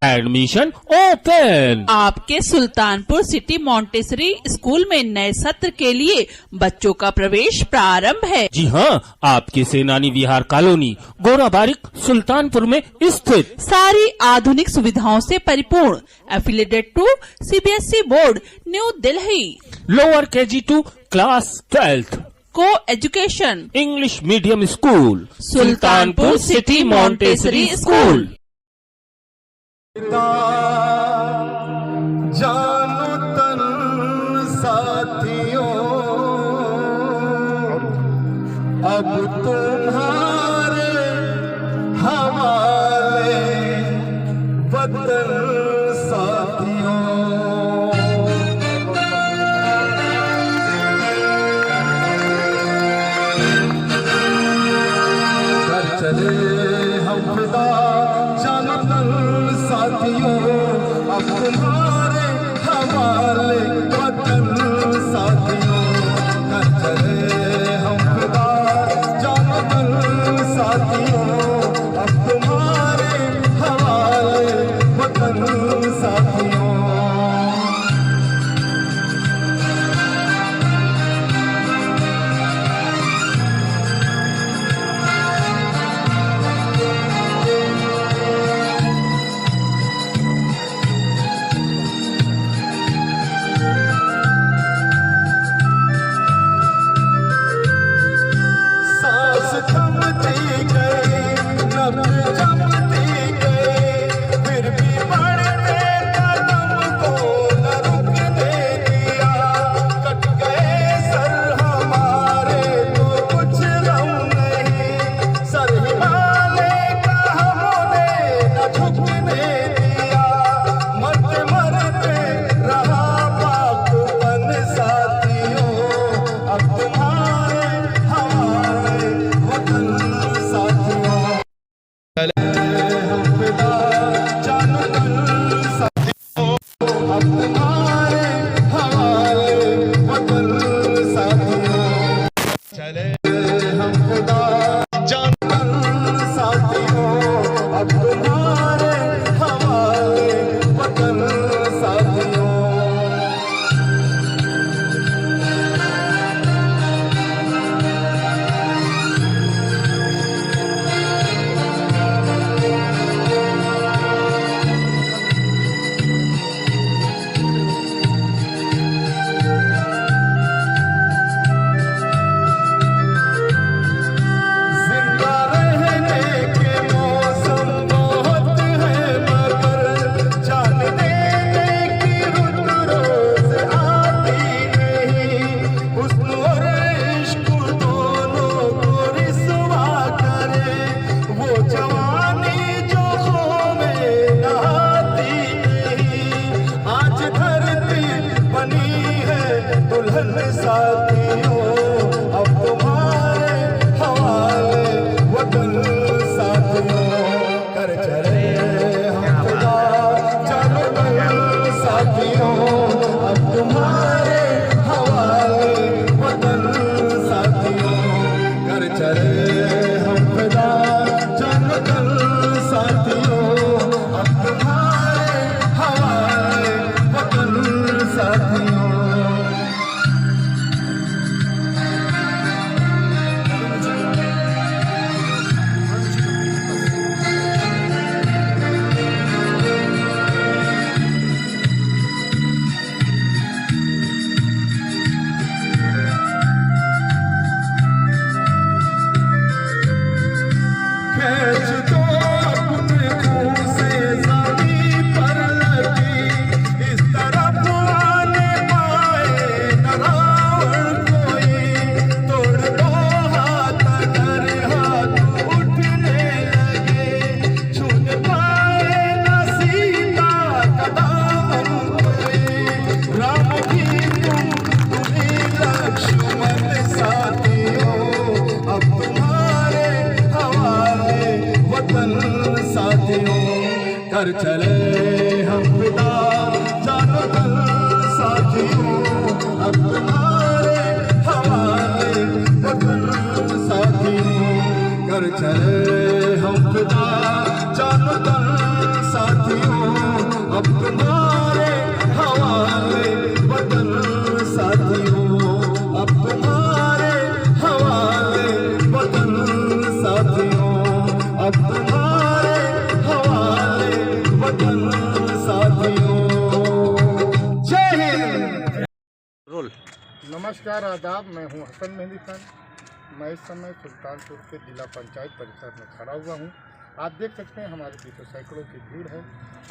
Admission open. आपके Sultanpur city Montessori school में नए सत्र के लिए बच्चों का प्रवेश प्रारंभ है। जी हाँ, आपके सेनानी विहार कॉलोनी गोराबारिक सुल्तानपुर में स्थित, सारी आधुनिक सुविधाओं से परिपूर्ण, affiliated to CBSE board, New Delhi. Lower KG to class 12th, co education, English medium school, Sultanpur city Montessori school. जानो तन साथियों, अब तुम्हारे हवाले वतन साथियों। कर चले हम फिदा जानो तन साथियों, अब तुम्हारे हवाले वतन साथियों। कर चले हम फिदा जानो तन साथियों, अब तुम्हारे हवाले वतन साथियों। कर चले हम फिदा जानो तन साथियों, अब तुम्हारे हवाले वतन साथियों। कर चले हम फिदा जानो तन साथियों, नमस्कार आदाब, मैं हूं हसन मेहंदी खान। मैं इस समय सुल्तानपुर के जिला पंचायत परिसर में खड़ा हुआ हूं। आप देख सकते हैं हमारे पीछे सैकड़ों की भीड़ है।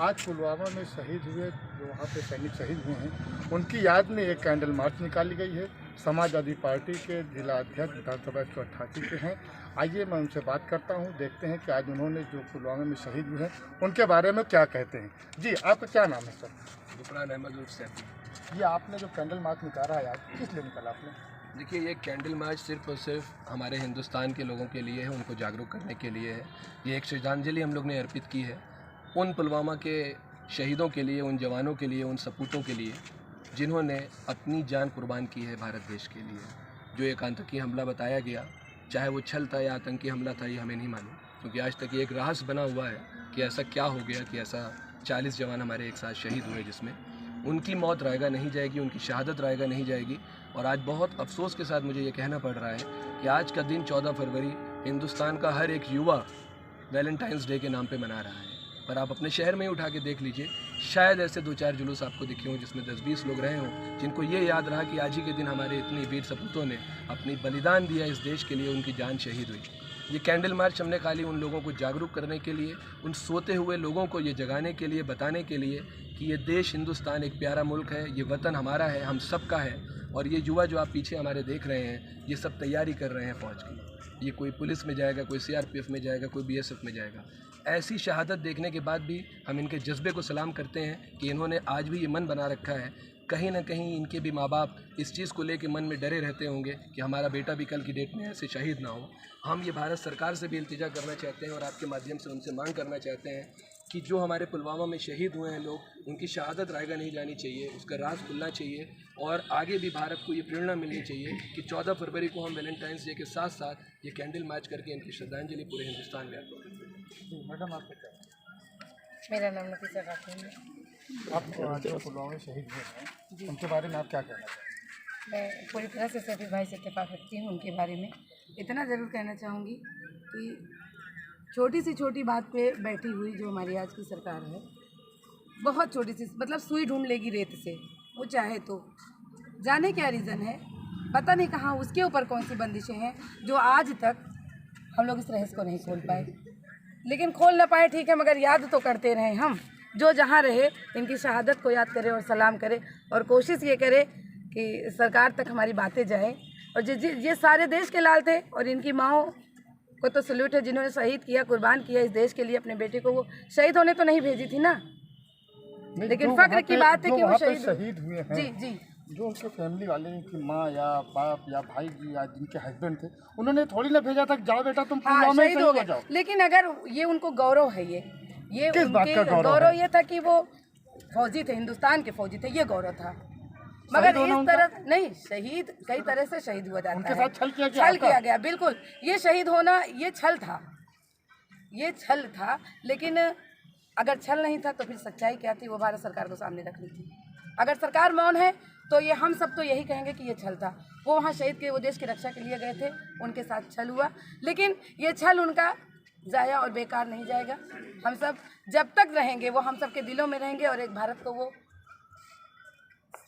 आज पुलवामा में शहीद हुए, जो वहां पे सैनिक शहीद हुए हैं, उनकी याद में एक कैंडल मार्च निकाली गई है। समाजवादी पार्टी के जिला अध्यक्ष विधानसभा 188 के हैं। आइए मैं उनसे बात करता हूं, देखते हैं कि आज उन्होंने जो पुलवामा में शहीद हुए हैं उनके बारे में क्या कहते हैं। जी, आपका क्या नाम है सर? गुफरान अहमद उर्फ सैफी। ये आपने जो कैंडल मार्च निकाला है आज, किस लिए निकाला आपने? देखिए, ये कैंडल मार्च सिर्फ और सिर्फ हमारे हिंदुस्तान के लोगों के लिए है, उनको जागरूक करने के लिए है। ये एक श्रद्धांजलि हम लोग ने अर्पित की है उन पुलवामा के शहीदों के लिए, उन जवानों के लिए, उन सपूतों के लिए जिन्होंने अपनी जान कुर्बान की है भारत देश के लिए। जो एक आतंकी हमला बताया गया, चाहे वो छल था या आतंकी हमला था, ये हमें नहीं मालूम, क्योंकि आज तक ये एक रहस्य बना हुआ है कि ऐसा क्या हो गया कि ऐसा 40 जवान हमारे एक साथ शहीद हुए, जिसमें उनकी मौत रायगा नहीं जाएगी, उनकी शहादत रायगा नहीं जाएगी। और आज बहुत अफसोस के साथ मुझे ये कहना पड़ रहा है कि आज का दिन 14 फरवरी हिंदुस्तान का हर एक युवा वैलेंटाइंस डे के नाम पे मना रहा है। पर आप अपने शहर में ही उठा के देख लीजिए, शायद ऐसे 2-4 जुलूस आपको दिखे हों जिसमें 10-20 लोग रहे हों जिनको ये याद रहा कि आज ही के दिन हमारे इतने वीर सपूतों ने अपनी बलिदान दिया इस देश के लिए, उनकी जान शहीद हुई। ये कैंडल मार्च हमने खाली उन लोगों को जागरूक करने के लिए, उन सोते हुए लोगों को ये जगाने के लिए, बताने के लिए कि ये देश हिंदुस्तान एक प्यारा मुल्क है, ये वतन हमारा है, हम सबका है। और ये युवा जो आप पीछे हमारे देख रहे हैं, ये सब तैयारी कर रहे हैं फ़ौज की। ये कोई पुलिस में जाएगा, कोई CRPF में जाएगा, कोई BSF में जाएगा। ऐसी शहादत देखने के बाद भी हम इनके जज्बे को सलाम करते हैं कि इन्होंने आज भी ये मन बना रखा है। कहीं ना कहीं इनके भी माँ बाप इस चीज़ को लेकर मन में डरे रहते होंगे कि हमारा बेटा भी कल की डेट में ऐसे शहीद ना हो। हम ये भारत सरकार से भी इल्तिजा करना चाहते हैं और आपके माध्यम से उनसे मांग करना चाहते हैं कि जो हमारे पुलवामा में शहीद हुए हैं लोग, उनकी शहादत रायगा नहीं जानी चाहिए, उसका राज खुलना चाहिए। और आगे भी भारत को ये प्रेरणा मिलनी चाहिए कि 14 फरवरी को हम वैलेंटाइंस डे के साथ साथ ये कैंडल मार्च करके इनकी श्रद्धांजलि पूरे हिंदुस्तान में अर्पित करें। मैडम, आपका क्या? मेरा नाम नफीसा खातून है। आप आज पुलवामा में शहीद हुए हैं, उनके बारे में आप क्या कहना चाहेंगे? मैं पूरी तरह से सैफी भाई से इत्तेफाक रखती हूँ। उनके बारे में इतना ज़रूर कहना चाहूँगी कि छोटी सी छोटी बात पे बैठी हुई जो हमारी आज की सरकार है, बहुत छोटी सी, मतलब सुई ढूंढ लेगी रेत से। वो चाहे तो जाने क्या रीज़न है, पता नहीं कहाँ उसके ऊपर कौन सी बंदिशें हैं जो आज तक हम लोग इस रहस्य को नहीं खोल पाए। लेकिन खोल ना पाए ठीक है, मगर याद तो करते रहे। हम जो जहाँ रहे इनकी शहादत को याद करें और सलाम करें, और कोशिश ये करें कि सरकार तक हमारी बातें जाएं। और ये सारे देश के लाल थे, और इनकी माओं को तो सल्यूट है जिन्होंने शहीद किया, कुर्बान किया इस देश के लिए अपने बेटे को। वो शहीद होने तो नहीं भेजी थी ना, लेकिन फख्र की बात है कि वो शहीद हुए हैं। जी जी, जो उनके फैमिली वाले, उनकी माँ या बाप या भाई जी या जिनके हस्बैंड थे, उन्होंने थोड़ी ना भेजा था जाओ बेटा तुम पुलवामा में शहीद हो जाओ। लेकिन अगर ये उनको गौरव है, ये किस बात का उनके गौरव ये था कि वो फौजी थे, हिंदुस्तान के फौजी थे, ये गौरव था। मगर इस तरह नहीं, शहीद कई तरह से शहीद हुआ जाता है। साथ छल किया गया, बिल्कुल। ये शहीद होना ये छल था। लेकिन अगर छल नहीं था तो फिर सच्चाई क्या थी, वो भारत सरकार को सामने रखनी थी। अगर सरकार मौन है तो ये हम सब तो यही कहेंगे कि ये छल था। वो वहाँ शहीद के, वो देश की रक्षा के लिए गए थे, उनके साथ छल हुआ। लेकिन ये छल उनका ज़ाया और बेकार नहीं जाएगा। हम सब जब तक रहेंगे वो हम सब के दिलों में रहेंगे, और एक भारत को वो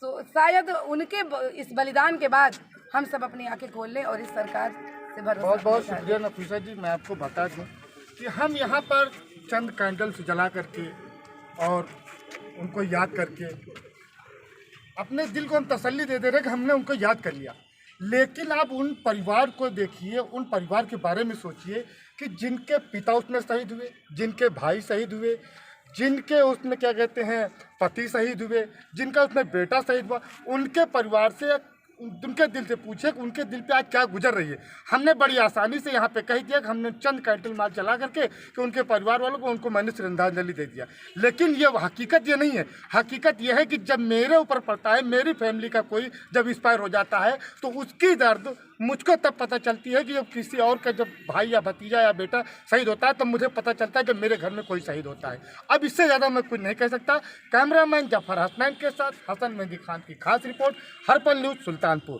तो शायद उनके इस बलिदान के बाद हम सब अपनी आंखें खोल लें और इस सरकार से भरोसा। बहुत बहुत शुक्रिया नफीसा जी। मैं आपको बता दूं कि हम यहाँ पर चंद कैंडल्स जला करके और उनको याद करके अपने दिल को हम तसल्ली दे दे रहे कि हमने उनको याद कर लिया। लेकिन आप उन परिवार को देखिए, उन परिवार के बारे में सोचिए कि जिनके पिता उसमें शहीद हुए, जिनके भाई शहीद हुए, जिनके उसमें क्या कहते हैं पति शहीद हुए, जिनका उसमें बेटा शहीद हुआ। उनके परिवार से, उनके दिल से पूछे कि उनके दिल पे आज क्या गुजर रही है। हमने बड़ी आसानी से यहाँ पे कह दिया कि हमने चंद कैंडल मार्च चला करके कि उनके परिवार वालों को, उनको मैंने श्रद्धांजलि दे दिया। लेकिन ये हकीकत ये नहीं है। हकीकत ये है कि जब मेरे ऊपर पड़ता है, मेरी फैमिली का कोई जब एक्सपायर हो जाता है, तो उसकी दर्द मुझको तब पता चलती है कि जब किसी और का, जब भाई या भतीजा या बेटा शहीद होता है, तब मुझे पता चलता है कि मेरे घर में कोई शहीद होता है। अब इससे ज़्यादा मैं कुछ नहीं कह सकता। कैमरामैन जफर हसनैन के साथ हसन मेहंदी खान की खास रिपोर्ट, हर्पल न्यूज़, सुल्तानपुर।